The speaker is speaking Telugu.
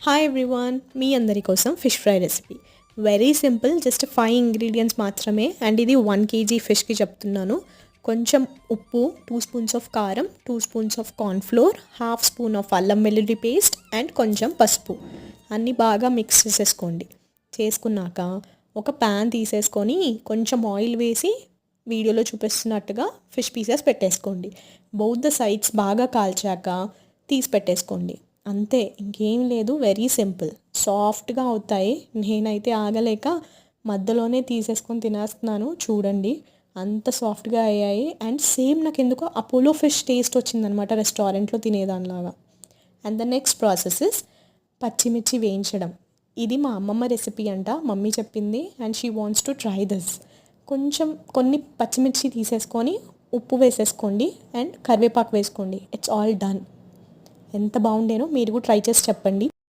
హాయ్ ఎవ్రీవన్, మీ అందరి కోసం fish fry recipe. Very simple, just 5 ingredients మాత్రమే. అండ్ ఇది 1 kg ఫిష్కి చెప్తున్నాను. కొంచెం ఉప్పు, 2 స్పూన్స్ ఆఫ్ కారం, 2 spoons of cornflour, half spoon of అల్లం వెల్లుల్లి పేస్ట్ అండ్ కొంచెం పసుపు అన్నీ బాగా మిక్స్ చేసేసుకోండి. చేసుకున్నాక ఒక ప్యాన్ తీసేసుకొని కొంచెం ఆయిల్ వేసి వీడియోలో చూపిస్తున్నట్టుగా ఫిష్ పీసెస్ పెట్టేసుకోండి. బౌత్ ద సైడ్స్ బాగా కాల్చాక తీసి పెట్టేసుకోండి. అంతే, ఇంకేం లేదు. వెరీ సింపుల్, సాఫ్ట్గా అవుతాయి. నేనైతే ఆగలేక మధ్యలోనే తీసేసుకొని తినేస్తున్నాను. చూడండి అంత సాఫ్ట్గా అయ్యాయి. అండ్ సేమ్ నాకు ఎందుకో అపోలో ఫిష్ టేస్ట్ వచ్చిందనమాట, రెస్టారెంట్లో తినేదానిలాగా. And the next process is పచ్చిమిర్చి వేయించడం. ఇది మా అమ్మమ్మ రెసిపీ అంట, మమ్మీ చెప్పింది. And she wants to try this. కొన్ని పచ్చిమిర్చి తీసేసుకొని ఉప్పు వేసేసుకోండి అండ్ కరివేపాకు వేసుకోండి. It's all done. ఎంత బాగుండేనో మీరు కూడా ట్రై చేసి చెప్పండి.